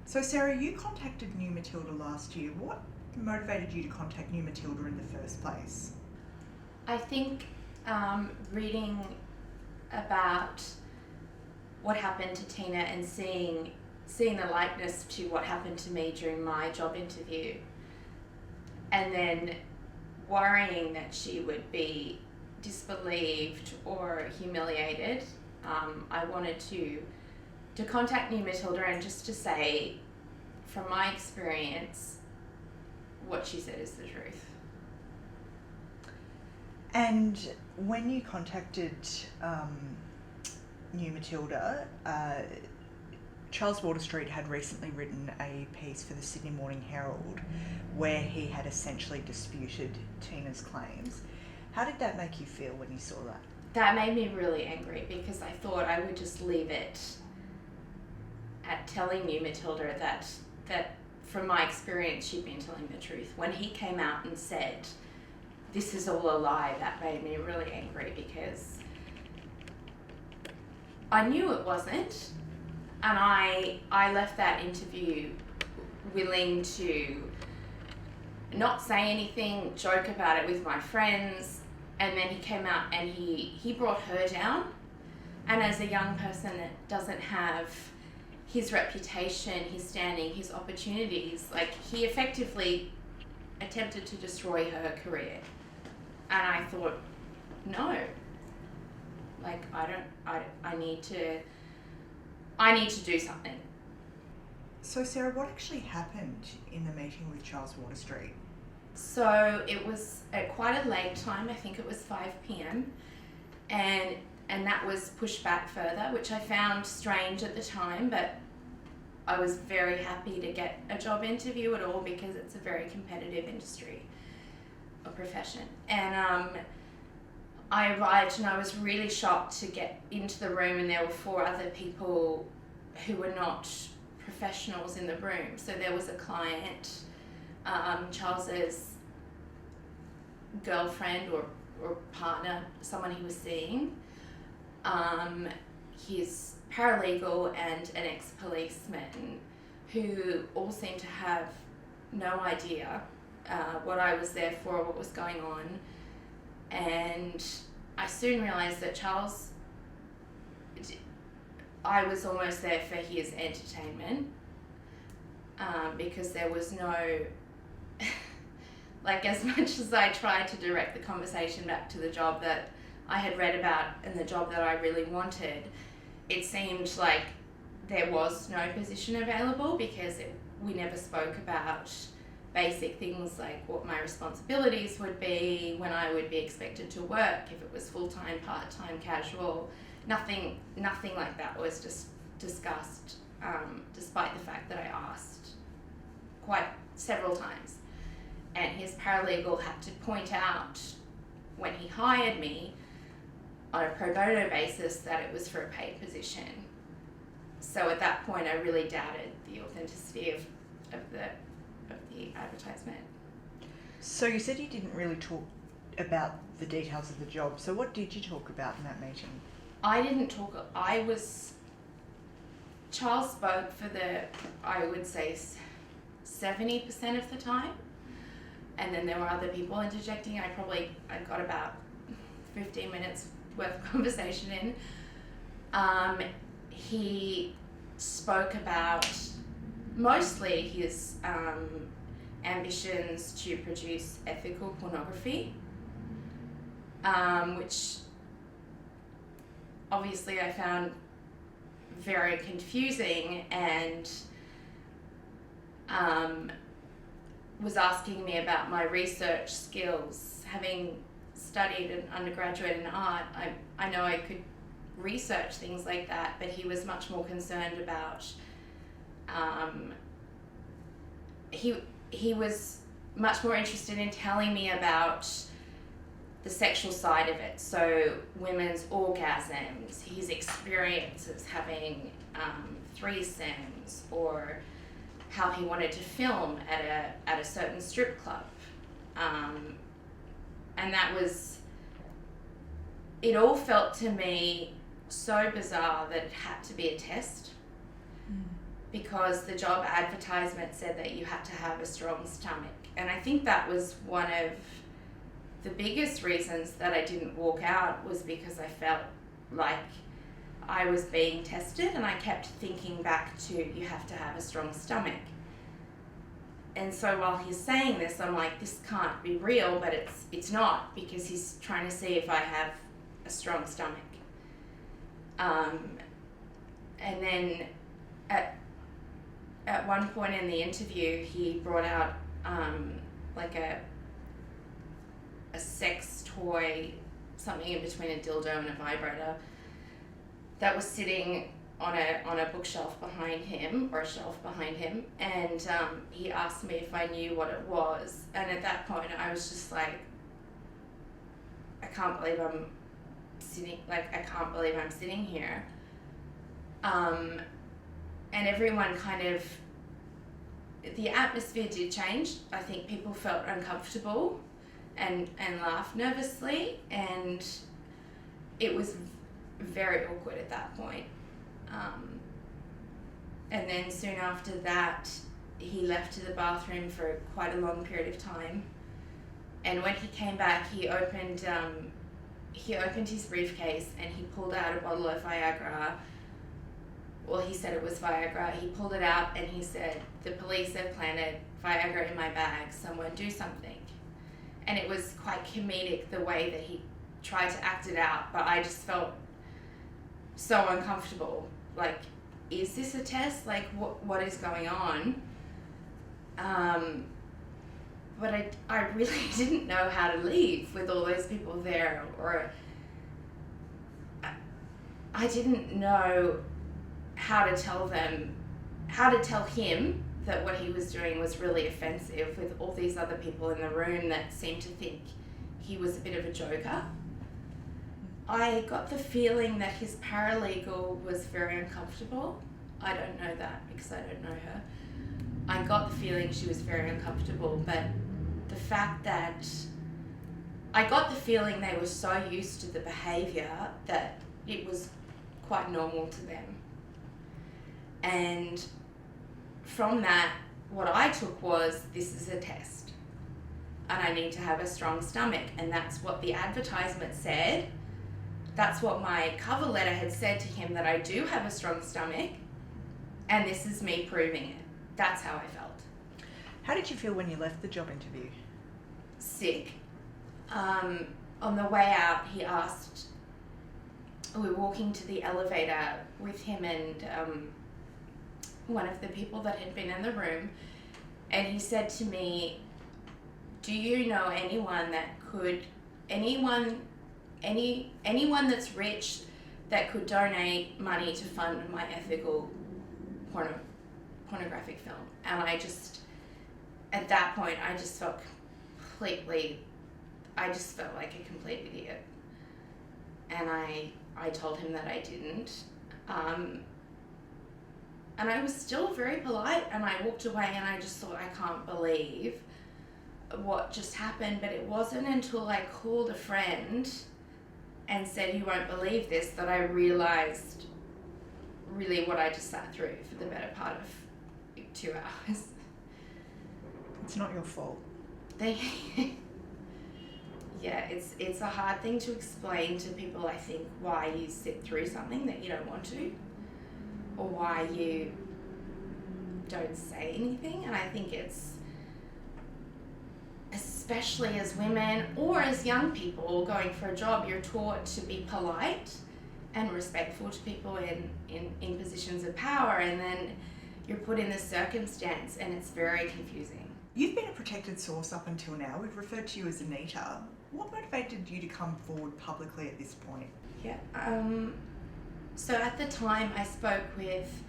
So Sarah, you contacted New Matilda last year. What motivated you to contact New Matilda in the first place? I think reading about what happened to Tina and seeing the likeness to what happened to me during my job interview, and then worrying that she would be disbelieved or humiliated, I wanted to contact New Matilda and just to say, from my experience, what she said is the truth. And when you contacted New Matilda, Charles Waterstreet had recently written a piece for the Sydney Morning Herald where he had essentially disputed Tina's claims. How did that make you feel when you saw that? That made me really angry because I thought I would just leave it at telling New Matilda that from my experience she'd been telling the truth. When he came out and said, "This is all a lie," that made me really angry because I knew it wasn't, and I left that interview willing to not say anything, joke about it with my friends, and then he came out and he brought her down. And as a young person that doesn't have his reputation, his standing, his opportunities, like, he effectively attempted to destroy her career. And I thought, no, like, I need to do something. So Sarah, what actually happened in the meeting with Charles Waterstreet? So it was at quite a late time, I think it was 5 p.m, and that was pushed back further, which I found strange at the time, but I was very happy to get a job interview at all because it's a very competitive industry or profession. And I arrived and I was really shocked to get into the room, and there were 4 other people who were not professionals in the room. So there was a client, Charles's girlfriend or partner, someone he was seeing, his paralegal, and an ex-policeman, who all seemed to have no idea what I was there for, what was going on. And I soon realised that Charles, I was almost there for his entertainment, because there was no, like, as much as I tried to direct the conversation back to the job that I had read about and the job that I really wanted, it seemed like there was no position available because we never spoke about basic things like what my responsibilities would be, when I would be expected to work, if it was full-time, part-time, casual. Nothing like that was just discussed, despite the fact that I asked quite several times. And his paralegal had to point out when he hired me on a pro bono basis that it was for a paid position. So at that point, I really doubted the authenticity of the advertisement. So you said you didn't really talk about the details of the job. So what did you talk about in that meeting? I didn't talk. Charles spoke for I would say 70% of the time, and then there were other people interjecting. I got about 15 minutes worth of conversation in. He spoke about mostly his ambitions to produce ethical pornography, which obviously I found very confusing, and was asking me about my research skills. Having studied an undergraduate in art, I know I could research things like that, but he was much more concerned about, he was much more interested in telling me about the sexual side of it, so women's orgasms, his experiences having threesomes, or how he wanted to film at a certain strip club, and that was, it all felt to me so bizarre that it had to be a test, because the job advertisement said that you had to have a strong stomach. And I think that was one of the biggest reasons that I didn't walk out, was because I felt like I was being tested, and I kept thinking back to, you have to have a strong stomach. And so while he's saying this, I'm like, this can't be real, but it's not, because he's trying to see if I have a strong stomach. And then at one point in the interview, he brought out like a sex toy, something in between a dildo and a vibrator, that was sitting on a bookshelf behind him, or a shelf behind him, and he asked me if I knew what it was. And at that point, I was just like, I can't believe I'm sitting here. And everyone kind of, the atmosphere did change. I think people felt uncomfortable and laughed nervously, and it was very awkward at that point. And then soon after that, he left to the bathroom for quite a long period of time. And when he came back, he opened his briefcase and he pulled out a bottle of Viagra. Well, he said it was Viagra. He pulled it out and he said, "The police have planted Viagra in my bag. Someone do something." And it was quite comedic the way that he tried to act it out, but I just felt so uncomfortable. Like, is this a test? Like, what is going on? But I really didn't know how to leave with all those people there, or I didn't know how to tell him that what he was doing was really offensive, with all these other people in the room that seemed to think he was a bit of a joker. I got the feeling that his paralegal was very uncomfortable. I don't know that because I don't know her. I got the feeling she was very uncomfortable, but the fact that I got the feeling they were so used to the behaviour that it was quite normal to them. And from that, what I took was, this is a test and I need to have a strong stomach, and that's what the advertisement said. That's what my cover letter had said to him, that I do have a strong stomach, and this is me proving it. That's how I felt. How did you feel when you left the job interview? Sick. On the way out, he asked, we were walking to the elevator with him and one of the people that had been in the room, and he said to me, "Do you know anyone that could, anyone that's rich that could donate money to fund my ethical pornographic film?" And I just, at that point, I just felt like a complete idiot. And I told him that I didn't. And I was still very polite, and I walked away, and I just thought, I can't believe what just happened. But it wasn't until I called a friend and said, "You won't believe this," that I realised really what I just sat through for the better part of 2 hours. It's not your fault. Yeah, it's a hard thing to explain to people, I think, why you sit through something that you don't want to, or why you don't say anything. And I think it's, especially as women or as young people going for a job, you're taught to be polite and respectful to people in positions of power, and then you're put in this circumstance and it's very confusing. You've been a protected source up until now. We've referred to you as Anita. What motivated you to come forward publicly at this point? Yeah. So at the time, I spoke with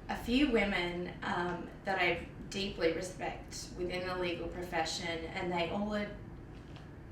a few women that I deeply respect within the legal profession, and they all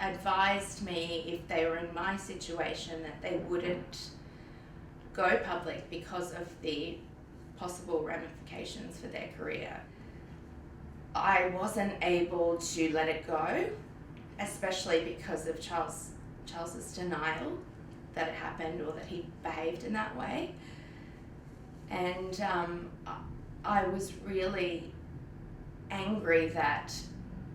advised me, if they were in my situation, that they wouldn't go public because of the possible ramifications for their career. I wasn't able to let it go, especially because of Charles's denial that it happened or that he behaved in that way. And I was really angry that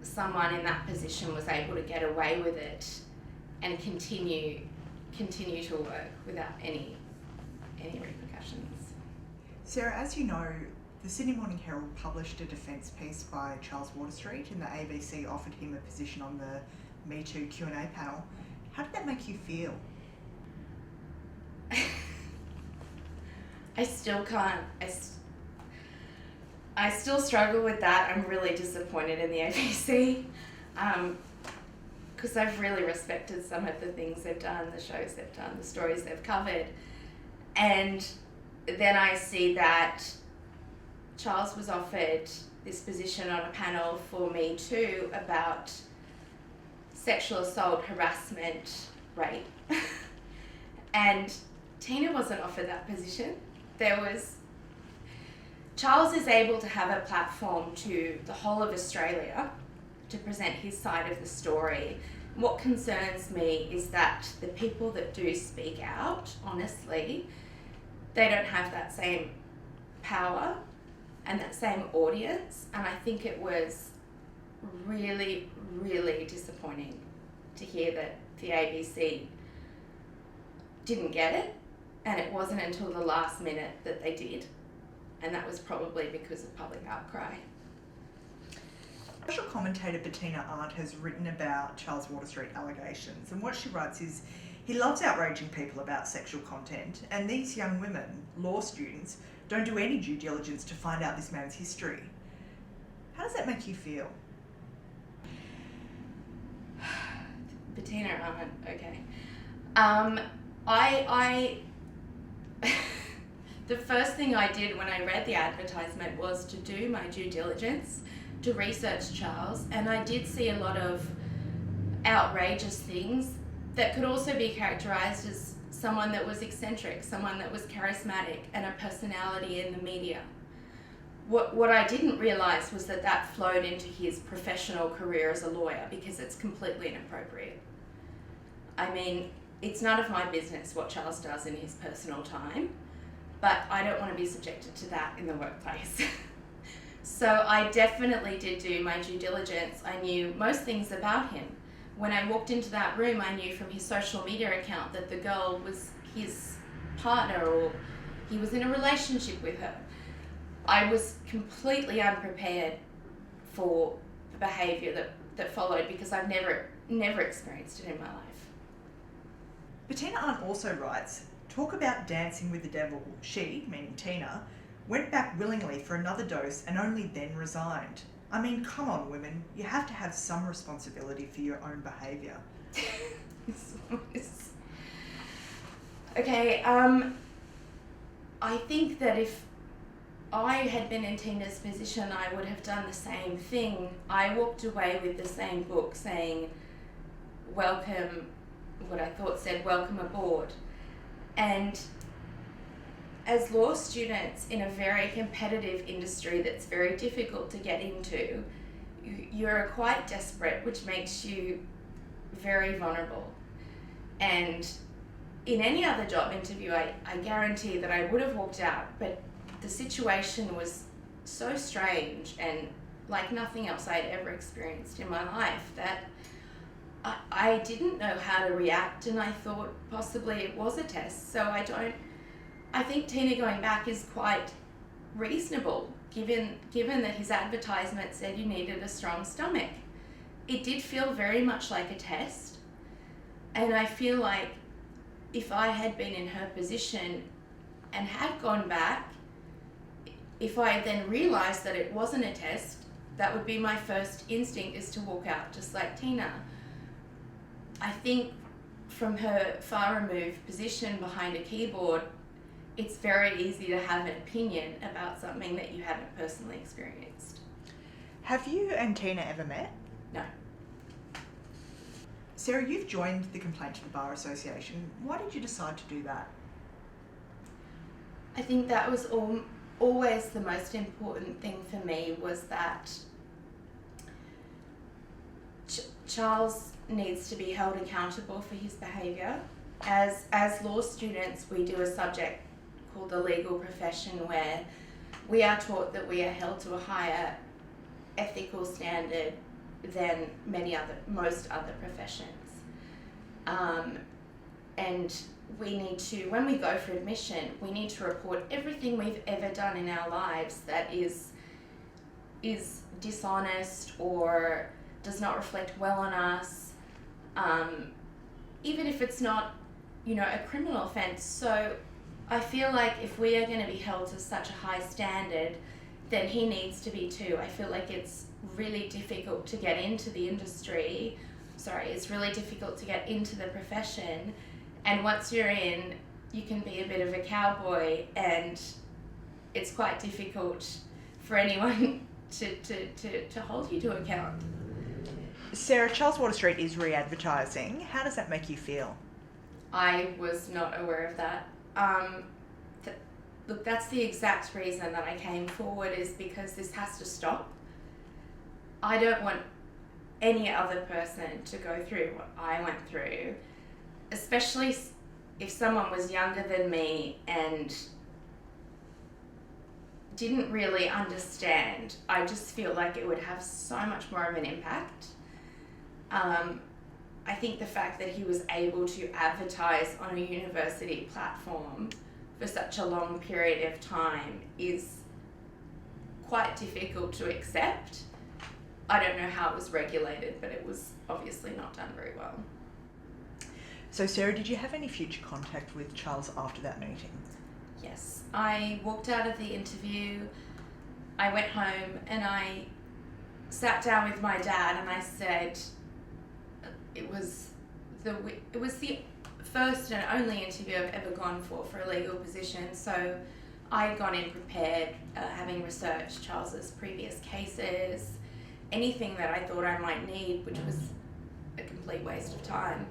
someone in that position was able to get away with it and continue to work without any repercussions. Sarah, as you know, the Sydney Morning Herald published a defence piece by Charles Waterstreet, and the ABC offered him a position on the Me Too Q&A panel. How did that make you feel? I still can't. I still struggle with that. I'm really disappointed in the ABC because I've really respected some of the things they've done, the shows they've done, the stories they've covered. And then I see that Charles was offered this position on a panel for Me Too about sexual assault, harassment, rape. And Tina wasn't offered that position. Charles is able to have a platform to the whole of Australia to present his side of the story. What concerns me is that the people that do speak out, honestly, they don't have that same power and that same audience. And I think it was really, really disappointing to hear that the ABC didn't get it, and it wasn't until the last minute that they did, and that was probably because of public outcry. Social commentator Bettina Arndt has written about Charles Waterstreet allegations, and what she writes is, he loves outraging people about sexual content, and these young women, law students, don't do any due diligence to find out this man's history. How does that make you feel? Bettina Arndt, okay. I the first thing I did when I read the advertisement was to do my due diligence, to research Charles, and I did see a lot of outrageous things that could also be characterised as someone that was eccentric, someone that was charismatic and a personality in the media. What I didn't realise was that flowed into his professional career as a lawyer, because it's completely inappropriate. I mean, it's none of my business what Charles does in his personal time, but I don't want to be subjected to that in the workplace. So I definitely did do my due diligence. I knew most things about him. When I walked into that room, I knew from his social media account that the girl was his partner, or he was in a relationship with her. I was completely unprepared for the behaviour that followed, because I've never experienced it in my life. Bettina Arndt also writes, talk about dancing with the devil. She, meaning Tina, went back willingly for another dose and only then resigned. I mean, come on, women. You have to have some responsibility for your own behaviour. Okay, I think that if I had been in Tina's position, I would have done the same thing. I walked away with the same book saying, welcome, what I thought said, welcome aboard. And as law students in a very competitive industry that's very difficult to get into, you're quite desperate, which makes you very vulnerable. And in any other job interview, I guarantee that I would have walked out, but the situation was so strange and like nothing else I'd ever experienced in my life that I didn't know how to react, and I thought possibly it was a test. So I think Tina going back is quite reasonable, given that his advertisement said you needed a strong stomach. It did feel very much like a test, and I feel like if I had been in her position and had gone back, if I had then realised that it wasn't a test, that would be my first instinct, is to walk out just like Tina. I think from her far removed position behind a keyboard, it's very easy to have an opinion about something that you haven't personally experienced. Have you and Tina ever met? No. Sarah, you've joined the Complaint to the Bar Association. Why did you decide to do that? I think that was always the most important thing for me, was that Charles needs to be held accountable for his behaviour. As law students, we do a subject called the legal profession, where we are taught that we are held to a higher ethical standard than most other professions. And we need to, when we go for admission, we need to report everything we've ever done in our lives that is dishonest or does not reflect well on us, even if it's not, a criminal offence. So I feel like if we are going to be held to such a high standard, then he needs to be too. I feel like it's really difficult to get into the industry. It's really difficult to get into the profession. And once you're in, you can be a bit of a cowboy, and it's quite difficult for anyone to hold you to account. Sarah, Charles Waterstreet is re-advertising. How does that make you feel? I was not aware of that. Look, that's the exact reason that I came forward, is because this has to stop. I don't want any other person to go through what I went through, especially if someone was younger than me and didn't really understand. I just feel like it would have so much more of an impact. I think the fact that he was able to advertise on a university platform for such a long period of time is quite difficult to accept. I don't know how it was regulated, but it was obviously not done very well. So Sarah, did you have any future contact with Charles after that meeting? Yes, I walked out of the interview, I went home and I sat down with my dad and I said, it was the first and only interview I've ever gone for a legal position. So I had gone in prepared, having researched Charles's previous cases, anything that I thought I might need, which was a complete waste of time.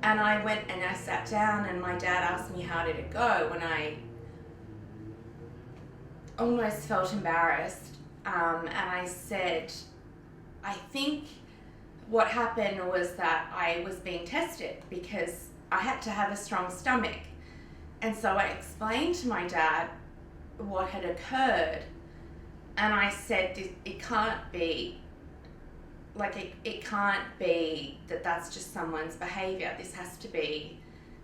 And I went and I sat down and my dad asked me how did it go, and I almost felt embarrassed. And I said, I think what happened was that I was being tested because I had to have a strong stomach. And so I explained to my dad what had occurred, and I said, it can't be, it can't be that that's just someone's behaviour. This has to be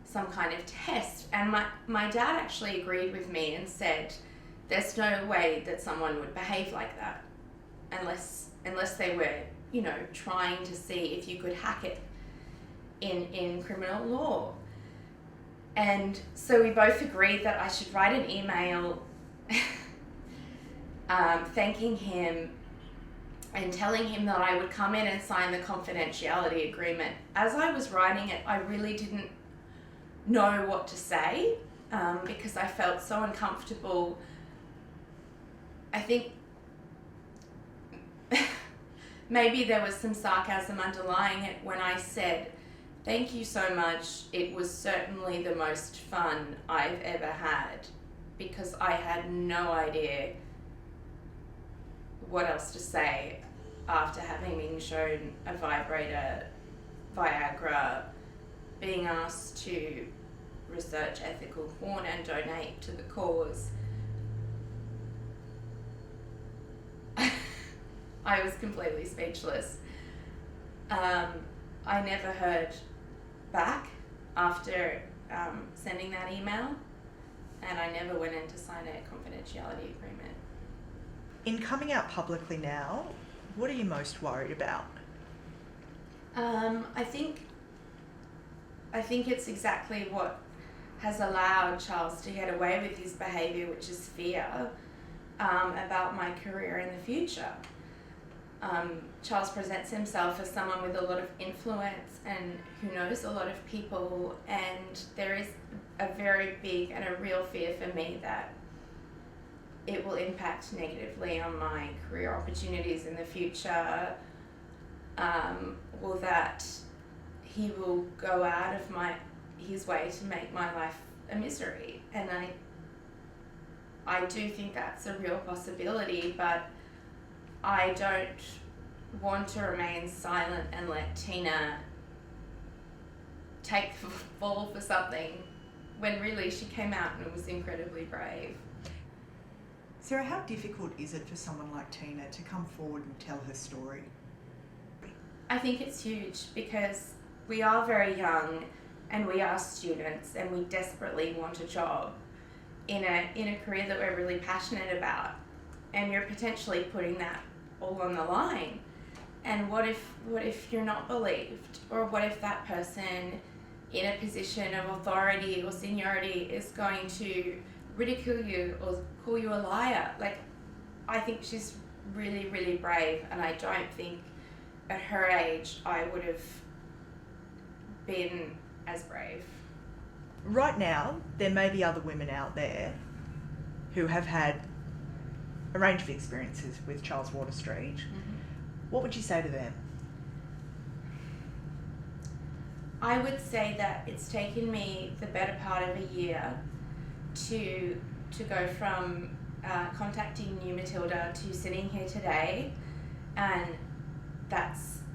some kind of test. And my dad actually agreed with me and said, there's no way that someone would behave like that unless they were, trying to see if you could hack it in criminal law. And so we both agreed that I should write an email thanking him and telling him that I would come in and sign the confidentiality agreement. As I was writing it, I really didn't know what to say because I felt so uncomfortable. I think maybe there was some sarcasm underlying it when I said, thank you so much. It was certainly the most fun I've ever had, because I had no idea what else to say after having been shown a vibrator, Viagra, being asked to research ethical porn and donate to the cause. I was completely speechless. I never heard back after sending that email, and I never went in to sign a confidentiality agreement. In coming out publicly now, what are you most worried about? I think it's exactly what has allowed Charles to get away with his behaviour, which is fear about my career in the future. Charles presents himself as someone with a lot of influence and who knows a lot of people, and there is a very big and a real fear for me that it will impact negatively on my career opportunities in the future, or that he will go out of his way to make my life a misery. And I do think that's a real possibility, but I don't want to remain silent and let Tina take the fall for something when really she came out and was incredibly brave. Sarah, how difficult is it for someone like Tina to come forward and tell her story? I think it's huge because we are very young and we are students and we desperately want a job in a career that we're really passionate about, and you're potentially putting that all on the line. And what if you're not believed, or what if that person in a position of authority or seniority is going to ridicule you or call you a liar? Like, I think she's really, really brave, and I don't think at her age I would have been as brave. Right now, there may be other women out there who have had a range of experiences with Charles Waterstreet. Mm-hmm. What would you say to them? I would say that it's taken me the better part of a year to go from contacting New Matilda to sitting here today, and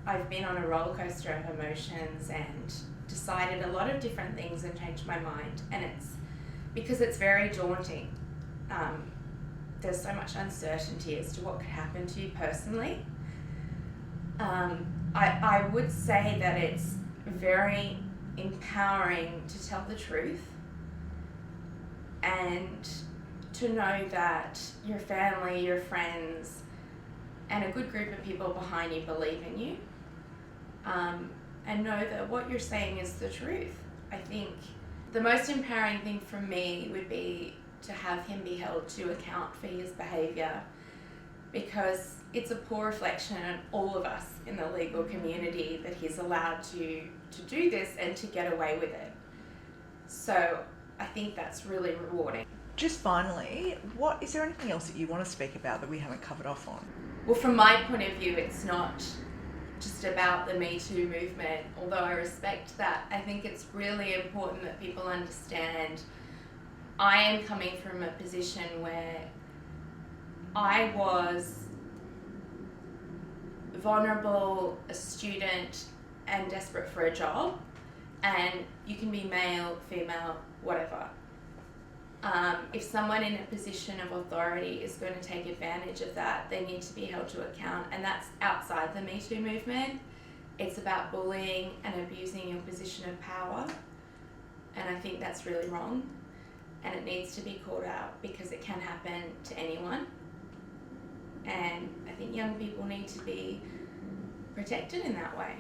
I've been on a roller coaster of emotions and decided a lot of different things and changed my mind, and it's because it's very daunting. There's so much uncertainty as to what could happen to you personally. I would say that it's very empowering to tell the truth and to know that your family, your friends, and a good group of people behind you believe in you, and know that what you're saying is the truth. I think the most empowering thing for me would be to have him be held to account for his behaviour, because it's a poor reflection on all of us in the legal community that he's allowed to do this and to get away with it. So I think that's really rewarding. Just finally, is there anything else that you want to speak about that we haven't covered off on? Well, from my point of view, it's not just about the Me Too movement, although I respect that. I think it's really important that people understand I am coming from a position where I was vulnerable, a student, and desperate for a job, and you can be male, female, whatever. If someone in a position of authority is going to take advantage of that, they need to be held to account, and that's outside the Me Too movement. It's about bullying and abusing your position of power, and I think that's really wrong, and it needs to be called out because it can happen to anyone, and I think young people need to be protected in that way.